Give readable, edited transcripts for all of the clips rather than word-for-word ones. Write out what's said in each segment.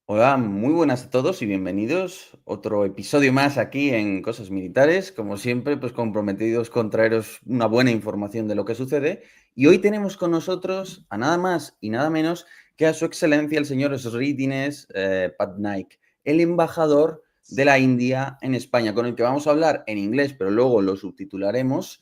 Hola, muy buenas a todos y bienvenidos. Otro episodio más aquí en Cosas Militares. Como siempre, pues comprometidos con traeros una buena información de lo que sucede. Y hoy tenemos con nosotros a nada más y nada menos que a su excelencia el señor Sri Dinesh Patnaik, el embajador de la India en España, con el que vamos a hablar en inglés, pero luego lo subtitularemos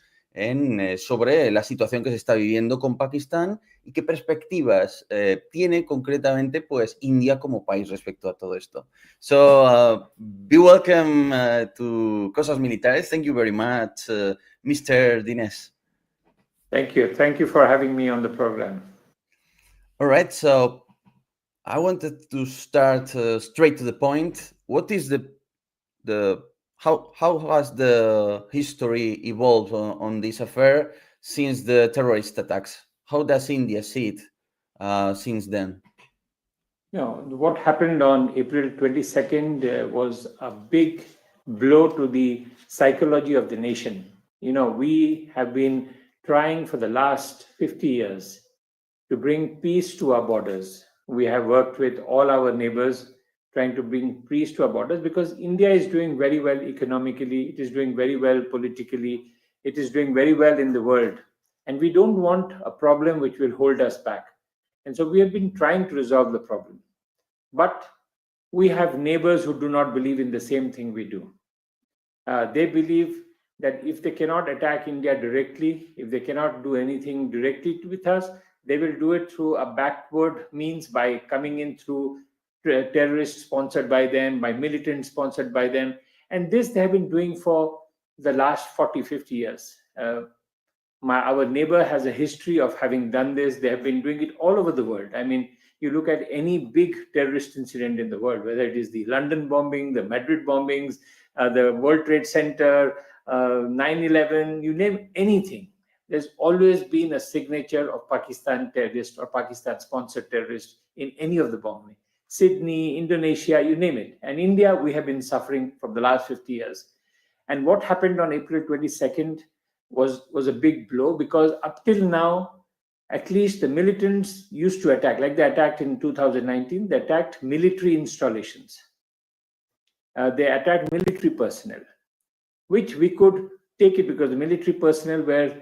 sobre la situación que se está viviendo con Pakistán y qué perspectivas tiene concretamente pues India como país respecto a todo esto. So, be welcome to Cosas Militares. Thank you very much, Mr. Dinesh. Thank you. Thank you for having me on the program. All right, so I wanted to start straight to the point. What is how has the history evolved on this affair since the terrorist attacks? How does India see it since then? What happened on April 22nd was a big blow to the psychology of the nation. We have been trying for the last 50 years to bring peace to our borders. We have worked with all our neighbors trying to bring peace to our borders because India is doing very well economically, it is doing very well politically, it is doing very well in the world. And we don't want a problem which will hold us back. And so we have been trying to resolve the problem. But we have neighbors who do not believe in the same thing we do. They believe that if they cannot attack India directly, if they cannot do anything directly with us, they will do it through a backward means by coming in through terrorists sponsored by them, by militants sponsored by them. And this they have been doing for the last 40, 50 years. Our neighbor has a history of having done this. They have been doing it all over the world. I mean, you look at any big terrorist incident in the world, whether it is the London bombing, the Madrid bombings, the World Trade Center, 9/11, you name anything. There's always been a signature of Pakistan terrorist or Pakistan-sponsored terrorist in any of the bombing. Sydney, Indonesia, you name it. And India, we have been suffering from the last 50 years. And what happened on April 22nd was a big blow because up till now, at least the militants used to attack, like they attacked in 2019, they attacked military installations. They attacked military personnel, which we could take it because the military personnel were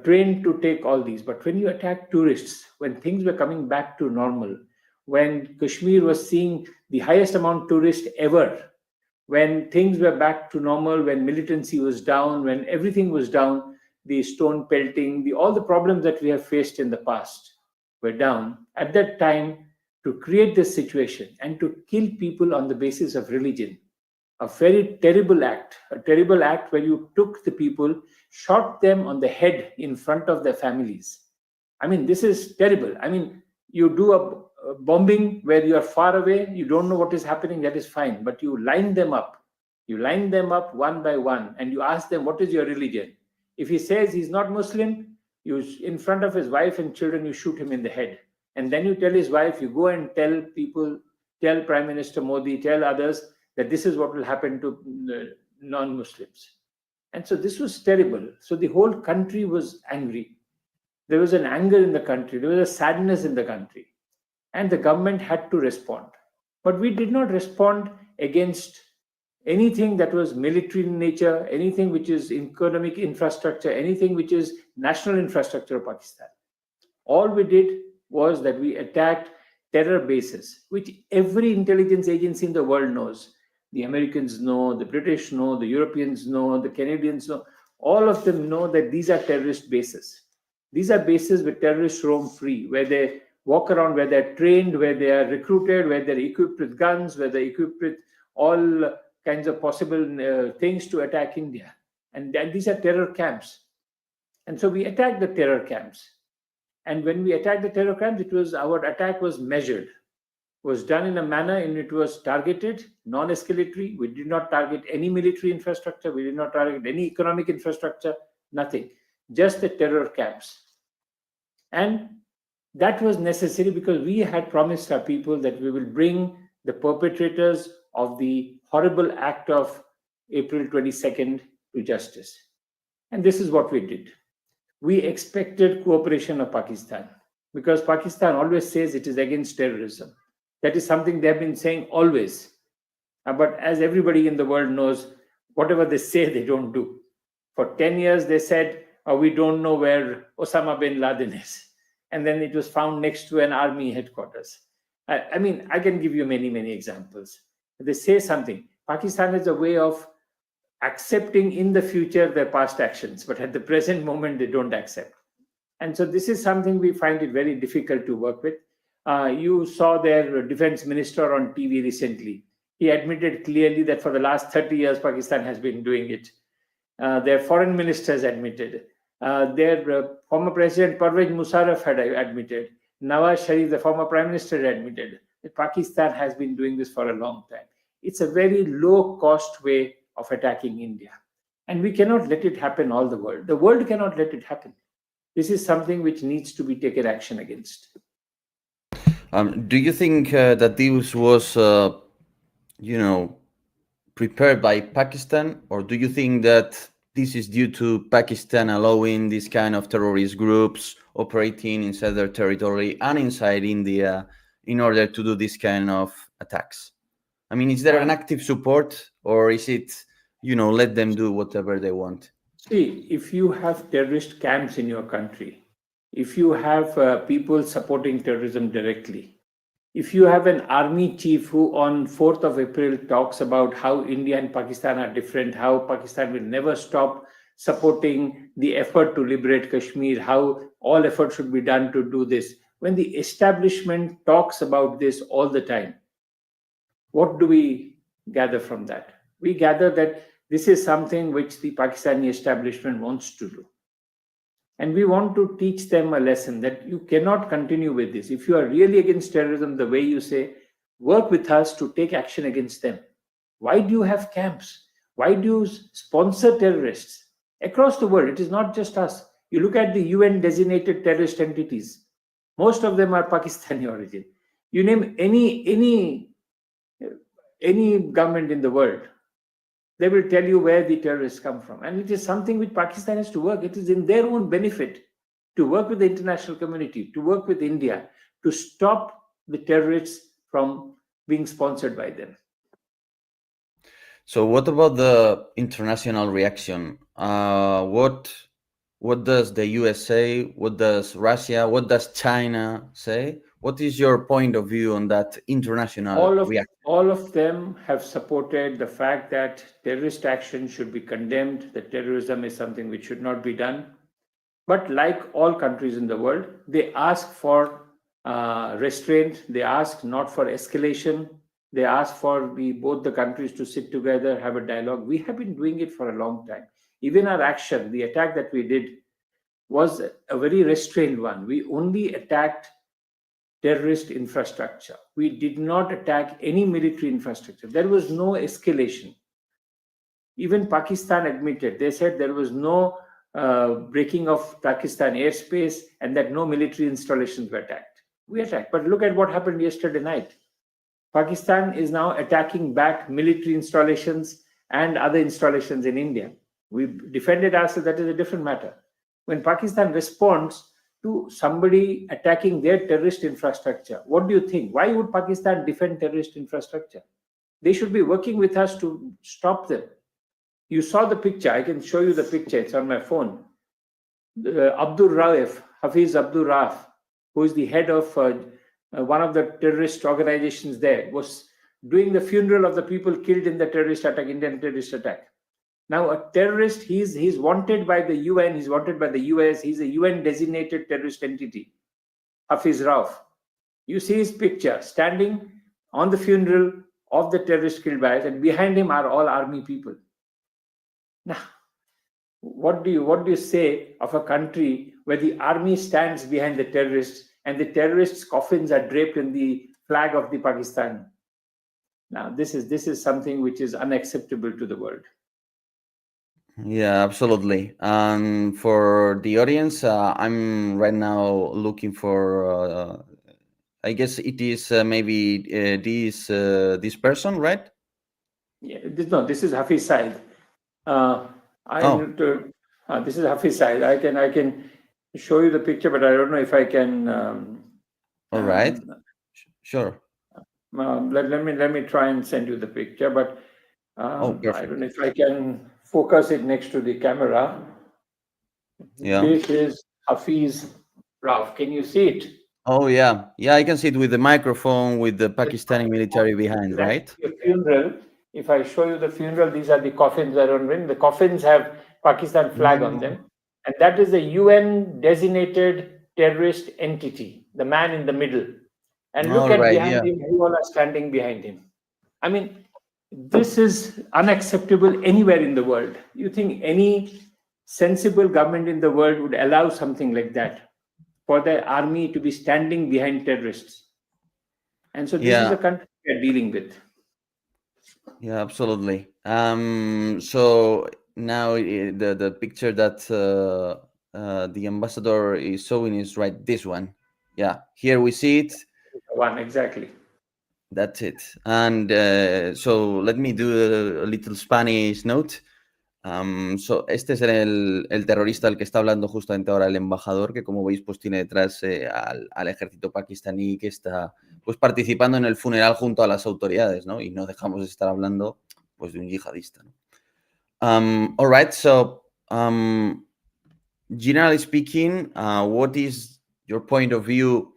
trained to take all these. But when you attack tourists, when things were coming back to normal, when Kashmir was seeing the highest amount of tourists ever, when things were back to normal, when militancy was down, when everything was down, the stone pelting, all the problems that we have faced in the past were down. At that time, to create this situation and to kill people on the basis of religion, a very terrible act, where you took the people, shot them on the head in front of their families. I mean, this is terrible. I mean, you do a bombing where you are far away, you don't know what is happening, that is fine. But you line them up. You line them up one by one and you ask them, what is your religion? If he says he's not Muslim, you, in front of his wife and children, you shoot him in the head. And then you tell his wife, you go and tell people, tell Prime Minister Modi, tell others that this is what will happen to non-Muslims. And so this was terrible. So the whole country was angry. There was an anger in the country. There was a sadness in the country. And the government had to respond. But we did not respond against anything that was military in nature, anything which is economic infrastructure, anything which is national infrastructure of Pakistan. All we did was that we attacked terror bases, which every intelligence agency in the world knows. The Americans know, the British know, the Europeans know, the Canadians know. All of them know that these are terrorist bases. These are bases where terrorists roam free, where they walk around, where they're trained, where they are recruited, where they're equipped with guns, where they're equipped with all kinds of possible things to attack India. And these are terror camps. And so we attacked the terror camps. And when we attacked the terror camps, our attack was measured, was done in a manner in it was targeted, non-escalatory. We did not target any military infrastructure. We did not target any economic infrastructure, nothing, just the terror camps. And that was necessary because we had promised our people that we will bring the perpetrators of the horrible act of April 22nd to justice. And this is what we did. We expected cooperation of Pakistan because Pakistan always says it is against terrorism. That is something they have been saying always. But as everybody in the world knows, whatever they say, they don't do. For 10 years, they said, we don't know where Osama bin Laden is. And then it was found next to an army headquarters. I mean, I can give you many, many examples. They say something. Pakistan has a way of accepting in the future their past actions, but at the present moment, they don't accept. And so this is something we find it very difficult to work with. You saw their defense minister on TV recently. He admitted clearly that for the last 30 years, Pakistan has been doing it. Their foreign ministers admitted. Their former president Pervez Musharraf had admitted. Nawaz Sharif, the former prime minister, admitted that Pakistan has been doing this for a long time. It's a very low-cost way of attacking India. And we cannot let it happen all the world. The world cannot let it happen. This is something which needs to be taken action against. Do you think that this was, prepared by Pakistan, or do you think that this is due to Pakistan allowing these kind of terrorist groups operating inside their territory and inside India in order to do this kind of attacks? I mean, is there an active support, or is it, let them do whatever they want? See, if you have terrorist camps in your country, if you have people supporting terrorism directly, if you have an army chief who on 4th of April talks about how India and Pakistan are different, how Pakistan will never stop supporting the effort to liberate Kashmir, how all effort should be done to do this. When the establishment talks about this all the time, what do we gather from that? We gather that this is something which the Pakistani establishment wants to do. And we want to teach them a lesson that you cannot continue with this. If you are really against terrorism, the way you say, work with us to take action against them. Why do you have camps? Why do you sponsor terrorists? Across the world, it is not just us. You look at the UN designated terrorist entities. Most of them are Pakistani origin. You name any government in the world, they will tell you where the terrorists come from. And it is something which Pakistan has to work. It is in their own benefit to work with the international community, to work with India, to stop the terrorists from being sponsored by them. So what about the international reaction? What does the US say? What does Russia? What does China say? What is your point of view on that international reaction? All of them have supported the fact that terrorist action should be condemned, that terrorism is something which should not be done. But like all countries in the world, they ask for restraint, they ask not for escalation, they ask for both the countries to sit together, have a dialogue. We have been doing it for a long time. Even our action, the attack that we did, was a very restrained one. We only attacked terrorist infrastructure. We did not attack any military infrastructure. There was no escalation. Even Pakistan admitted, they said there was no breaking of Pakistan airspace and that no military installations were attacked. We attacked. But look at what happened yesterday night. Pakistan is now attacking back military installations and other installations in India. We defended ourselves, that is a different matter. When Pakistan responds to somebody attacking their terrorist infrastructure, what do you think? Why would Pakistan defend terrorist infrastructure? They should be working with us to stop them. You saw the picture. I can show you the picture. It's on my phone. Abdul Rauf, Hafiz Abdul Rauf, who is the head of one of the terrorist organizations there, was doing the funeral of the people killed in the terrorist attack, Indian terrorist attack. Now, a terrorist, he's wanted by the UN, he's wanted by the US, he's a UN designated terrorist entity, Hafiz Rauf. You see his picture standing on the funeral of the terrorist killed by us, and behind him are all army people. Now, what do you say of a country where the army stands behind the terrorists and the terrorists' coffins are draped in the flag of the Pakistan? Now, this is something which is unacceptable to the world. Yeah, absolutely. For the audience, I'm right now looking for, I guess it is maybe this person, right? Yeah, this is Hafiz Said. This is Hafiz Said. I can show you the picture, but I don't know if I can. All right. Sure. Let me try and send you the picture, but perfect. I don't know if I can focus it next to the camera. Yeah. This is Hafiz Rauf. Can you see it? Oh, yeah. Yeah, I can see it with the microphone, with the Pakistani military behind, right? A funeral. If I show you the funeral, these are the coffins that are on rim. The coffins have Pakistan flag on them. And that is a UN designated terrorist entity, the man in the middle. And look at behind him, who all are standing behind him. I mean, this is unacceptable anywhere in the world. You think any sensible government in the world would allow something like that, for the army to be standing behind terrorists? And so this is a country we are dealing with. Yeah, absolutely. So now the picture that the ambassador is showing is right, this one. Yeah, here we see it. One, exactly. That's it. And so let me do a little Spanish note. So este es el terrorista al que está hablando justamente ahora el embajador, que como veis pues tiene detrás al ejército pakistaní que está pues participando en el funeral junto a las autoridades, ¿no? Y no dejamos de estar hablando pues de un yihadista, ¿no? All right, so generally speaking, what is your point of view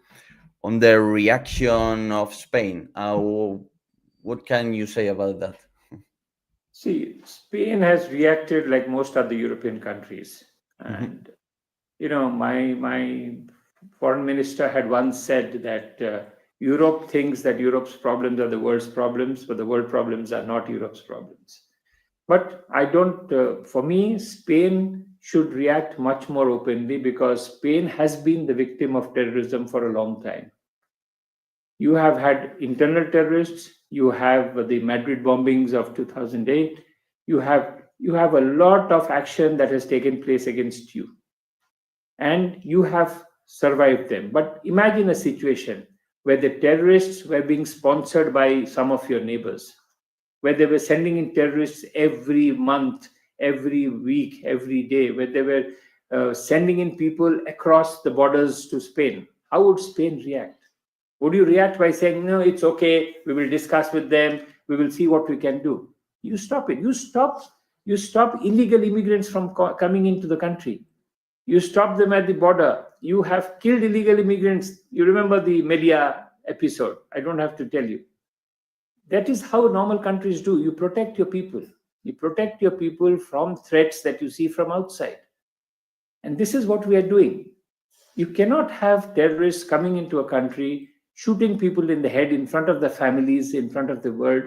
on the reaction of Spain? What can you say about that? See, Spain has reacted like most other European countries. And, my foreign minister had once said that Europe thinks that Europe's problems are the world's problems, but the world problems are not Europe's problems. But I don't, for me, Spain should react much more openly, because Spain has been the victim of terrorism for a long time. You have had internal terrorists, you have the Madrid bombings of 2008, you have a lot of action that has taken place against you, and you have survived them. But imagine a situation where the terrorists were being sponsored by some of your neighbors, where they were sending in terrorists every month, every week, every day, where they were sending in people across the borders to Spain. How would Spain react? Would you react by saying, no, it's okay, we will discuss with them, we will see what we can do? You stop it. You stop illegal immigrants from coming into the country. You stop them at the border. You have killed illegal immigrants. You remember the media episode. I don't have to tell you. That is how normal countries do. You protect your people. You protect your people from threats that you see from outside. And this is what we are doing. You cannot have terrorists coming into a country, shooting people in the head in front of the families, in front of the world,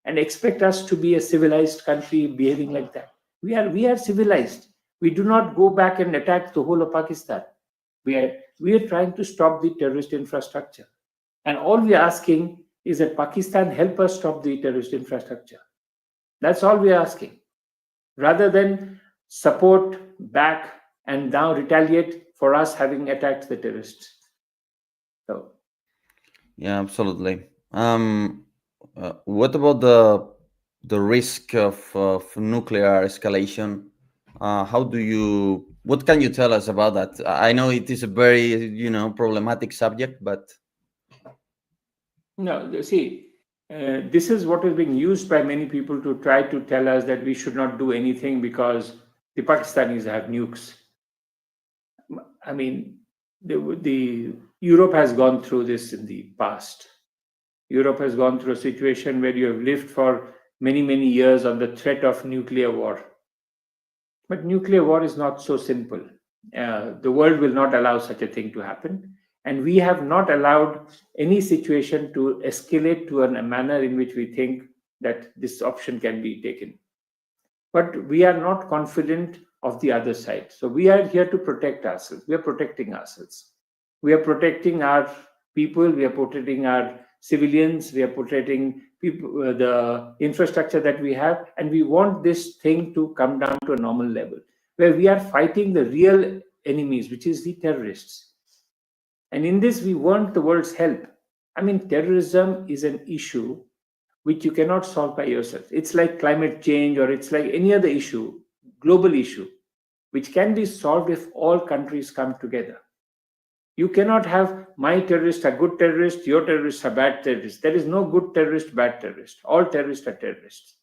and expect us to be a civilized country behaving like that. We are civilized. We do not go back and attack the whole of Pakistan. We are trying to stop the terrorist infrastructure. And all we are asking is that Pakistan help us stop the terrorist infrastructure. That's all we are asking. Rather than support, back, and now retaliate for us having attacked the terrorists. So. Yeah, absolutely. What about the risk of nuclear escalation? What can you tell us about that? I know it is a very, problematic subject, but... No, see, this is what is being used by many people to try to tell us that we should not do anything because the Pakistanis have nukes. I mean, the Europe has gone through this in the past. Europe has gone through a situation where you have lived for many, many years on the threat of nuclear war. But nuclear war is not so simple. The world will not allow such a thing to happen. And we have not allowed any situation to escalate to a manner in which we think that this option can be taken. But we are not confident of the other side. So we are here to protect ourselves. We are protecting ourselves. We are protecting our people. We are protecting our civilians. We are protecting people, the infrastructure that we have. And we want this thing to come down to a normal level where we are fighting the real enemies, which is the terrorists. And in this, we want the world's help. I mean, terrorism is an issue which you cannot solve by yourself. It's like climate change, or it's like any other issue, global issue, which can be solved if all countries come together. You cannot have my terrorists are good terrorists, your terrorists are bad terrorists. There is no good terrorist, bad terrorist. All terrorists are terrorists.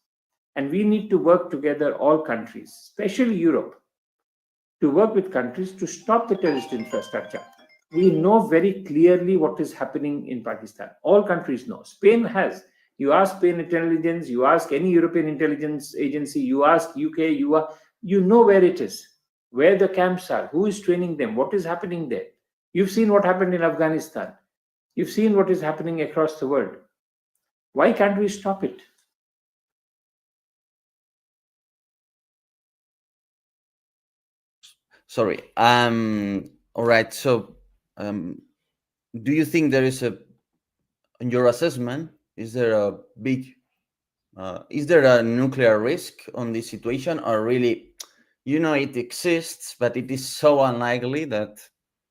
And we need to work together, all countries, especially Europe, to work with countries to stop the terrorist infrastructure. We know very clearly what is happening in Pakistan. All countries know. Spain has. You ask Spain intelligence, you ask any European intelligence agency, you ask UK, you know where it is, where the camps are, who is training them, what is happening there. You've seen what happened in Afghanistan. You've seen what is happening across the world. Why can't we stop it? Sorry. All right. So, do you think there is in your assessment, is there a nuclear risk on this situation, or really, it exists, but it is so unlikely that,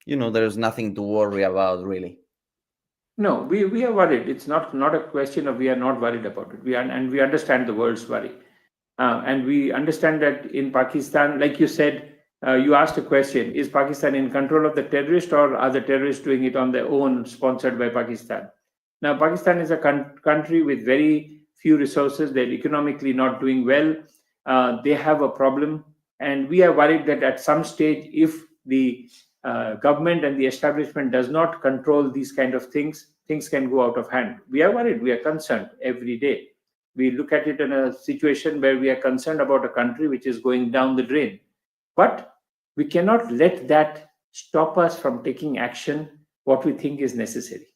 there's nothing to worry about, really? No, we are worried. It's not a question of we are not worried about it. We understand the world's worry. And we understand that in Pakistan, like you said, you asked a question, is Pakistan in control of the terrorist, or are the terrorists doing it on their own, sponsored by Pakistan? Now, Pakistan is a country with very few resources. They're economically not doing well. They have a problem. And we are worried that at some stage, if the government and the establishment does not control these kind of things, things can go out of hand. We are worried. We are concerned every day. We look at it in a situation where we are concerned about a country which is going down the drain. But we cannot let that stop us from taking action, what we think is necessary.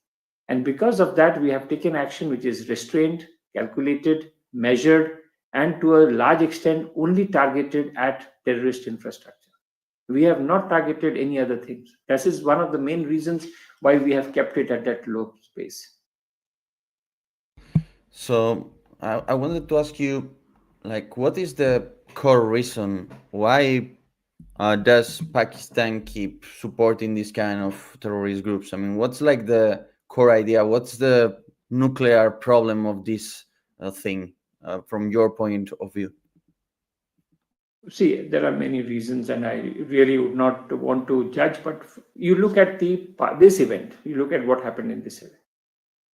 And because of that, we have taken action which is restrained, calculated, measured, and to a large extent only targeted at terrorist infrastructure. We have not targeted any other things. This is one of the main reasons why we have kept it at that low space. So I wanted to ask you, what is the core reason why does Pakistan keep supporting these kind of terrorist groups? I mean, what's the core idea? What's the nuclear problem of this thing from your point of view? See, there are many reasons, and I really would not want to judge, but you look at this event, you look at what happened in this event.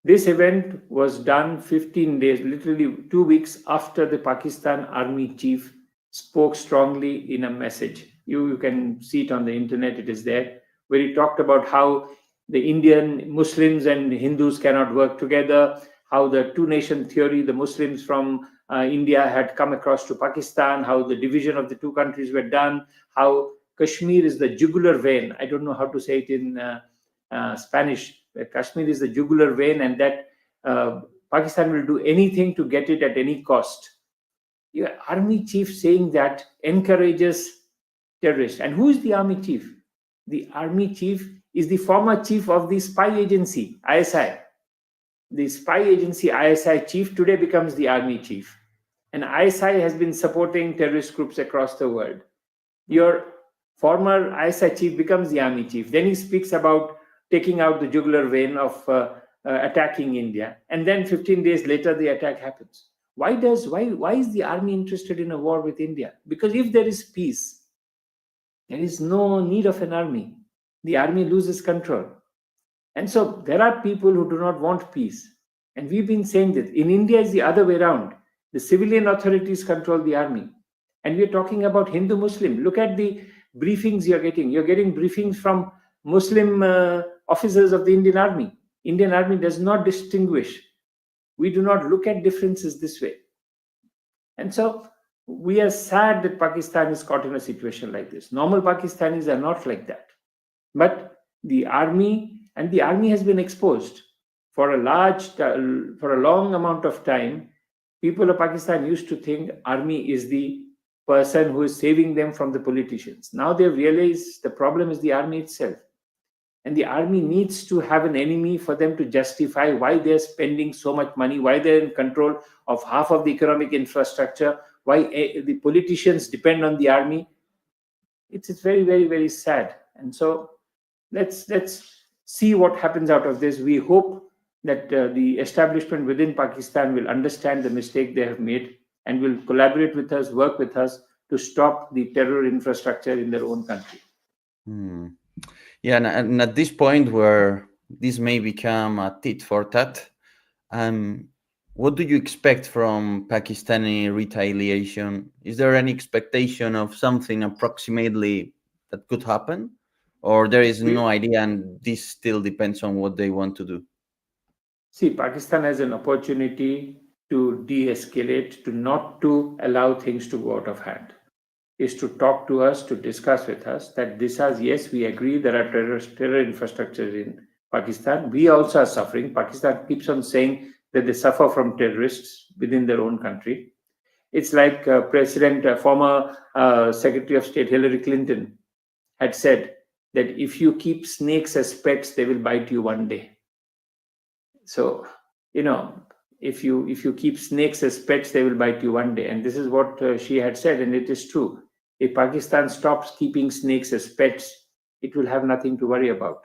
This event was done 15 days, literally 2 weeks after the Pakistan Army chief spoke strongly in a message. You can see it on the internet, it is there, where he talked about how the Indian Muslims and Hindus cannot work together, how the two-nation theory, the Muslims from India had come across to Pakistan, how the division of the two countries were done, how Kashmir is the jugular vein. I don't know how to say it in Spanish. Kashmir is the jugular vein, and that Pakistan will do anything to get it at any cost. Your army chief saying that encourages terrorists. And who is the army chief? The army chief is the former chief of the spy agency, ISI. The spy agency ISI chief today becomes the army chief. And ISI has been supporting terrorist groups across the world. Your former ISI chief becomes the army chief. Then he speaks about taking out the jugular vein of attacking India. And then 15 days later, the attack happens. Why is the army interested in a war with India? Because if there is peace, there is no need of an army. The army loses control. And so there are people who do not want peace. And we've been saying that in India it's the other way around. The civilian authorities control the army. And we're talking about Hindu-Muslim. Look at the briefings you're getting. You're getting briefings from Muslim officers of the Indian Army. Indian Army does not distinguish. We do not look at differences this way. And so we are sad that Pakistan is caught in a situation like this. Normal Pakistanis are not like that. But the army has been exposed for a long amount of time. People of Pakistan used to think army is the person who is saving them from the politicians. Now they realize the problem is the army itself. And the army needs to have an enemy for them to justify why they're spending so much money, why they're in control of half of the economic infrastructure, why the politicians depend on the army. It's very, very, very sad. And so let's see what happens out of this. We hope that the establishment within Pakistan will understand the mistake they have made and will collaborate with us, work with us to stop the terror infrastructure in their own country. Yeah, and at this point where this may become a tit for tat, what do you expect from Pakistani retaliation? Is there any expectation of something approximately that could happen? Or there is no idea and this still depends on what they want to do? See, Pakistan has an opportunity to de-escalate, to not to allow things to go out of hand, is to talk to us, to discuss with us that this has, yes, we agree there are terror infrastructures in Pakistan. We also are suffering. Pakistan keeps on saying that they suffer from terrorists within their own country. It's like former Secretary of State Hillary Clinton had said that if you keep snakes as pets, they will bite you one day. So, if you keep snakes as pets, they will bite you one day. And this is what she had said, and it is true. If Pakistan stops keeping snakes as pets, it will have nothing to worry about.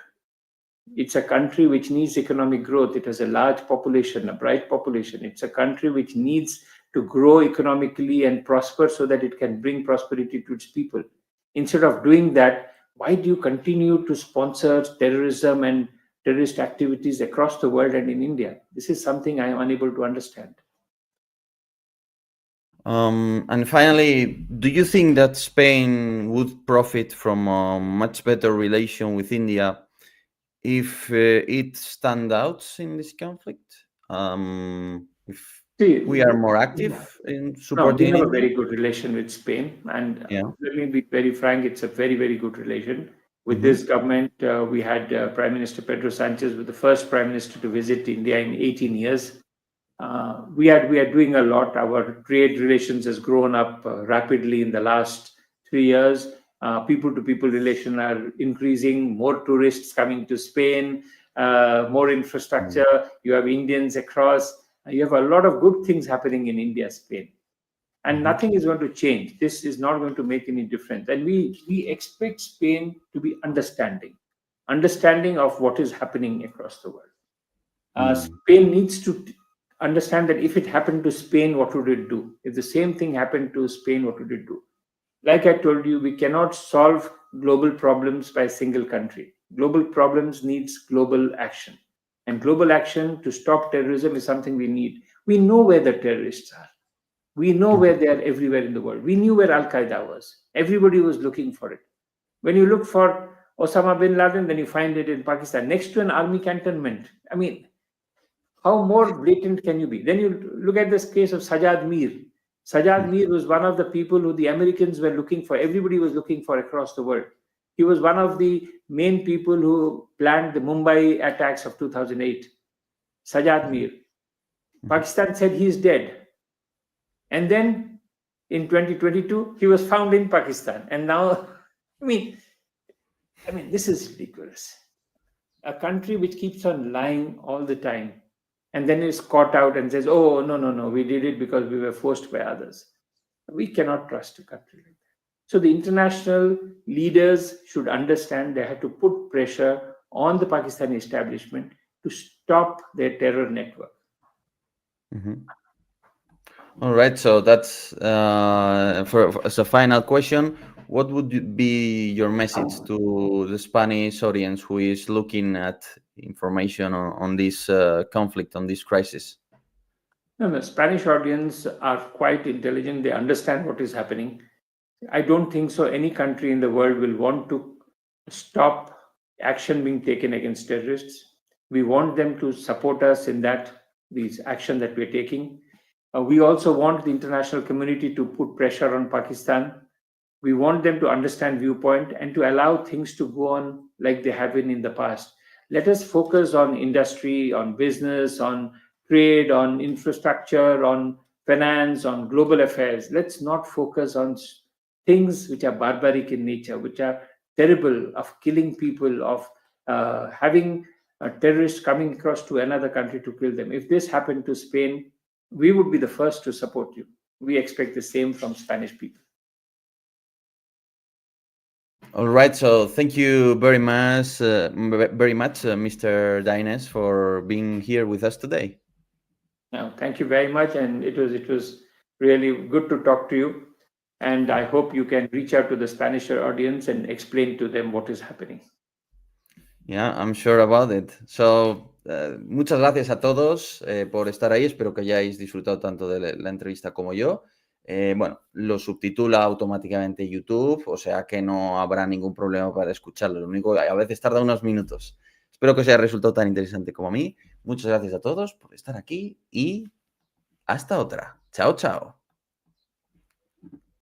It's a country which needs economic growth. It has a large population, a bright population. It's a country which needs to grow economically and prosper so that it can bring prosperity to its people. Instead of doing that, why do you continue to sponsor terrorism and terrorist activities across the world and in India? This is something I am unable to understand. And finally, do you think that Spain would profit from a much better relation with India if it stands out in this conflict? If we are more active in supporting we have India? a very good relation with Spain, and let me be very frank, it's a very, very good relation. With this government, we had Prime Minister Pedro Sanchez, was the first Prime Minister to visit India in 18 years. We are doing a lot. Our trade relations has grown up rapidly in the last 3 years. People-to-people relations are increasing. More tourists coming to Spain. More infrastructure. You have Indians across. You have a lot of good things happening in India, Spain, and nothing is going to change. This is not going to make any difference. And we expect Spain to be understanding of what is happening across the world. Spain needs to understand that if it happened to Spain, what would it do? If the same thing happened to Spain, what would it do? Like I told you, we cannot solve global problems by a single country. Global problems needs global action. And global action to stop terrorism is something we need. We know where the terrorists are. We know where they are everywhere in the world. We knew where Al-Qaeda was. Everybody was looking for it. When you look for Osama bin Laden, then you find it in Pakistan, next to an army cantonment. I mean, how more blatant can you be? Then you look at this case of Sajjad Mir. Sajjad Mir was one of the people who the Americans were looking for. Everybody was looking for across the world. He was one of the main people who planned the Mumbai attacks of 2008. Sajjad Mir. Pakistan said he is dead. And then in 2022, he was found in Pakistan. And now, I mean, this is ridiculous. A country which keeps on lying all the time and then is caught out and says, oh, no, we did it because we were forced by others. We cannot trust a country like that. So the international leaders should understand they have to put pressure on the Pakistani establishment to stop their terror network. All right, so that's as a final question, what would be your message to the Spanish audience who is looking at information on this conflict, on this crisis? No, the Spanish audience are quite intelligent. They understand what is happening. I don't think so any country in the world will want to stop action being taken against terrorists. We want them to support us in these action that we're taking. We also want the international community to put pressure on Pakistan. We want them to understand viewpoint and to allow things to go on like they have been in the past. Let us focus on industry, on business, on trade, on infrastructure, on finance, on global affairs. Let's not focus on things which are barbaric in nature, which are terrible, of killing people, of having terrorists coming across to another country to kill them. If this happened to Spain, we would be the first to support you. We expect the same from Spanish people. All right, so thank you very much, Mr. Dines, for being here with us today. No, thank you very much, and it was really good to talk to you. And I hope you can reach out to the Spanish audience and explain to them what is happening. Yeah, I'm sure about it. So, muchas gracias a todos por estar ahí. Espero que hayáis disfrutado tanto de la entrevista como yo. Bueno, lo subtitula automáticamente YouTube, o sea que no habrá ningún problema para escucharlo. Lo único que a veces tarda unos minutos. Espero que os haya resultado tan interesante como a mí. Muchas gracias a todos por estar aquí y hasta otra. Chao, chao.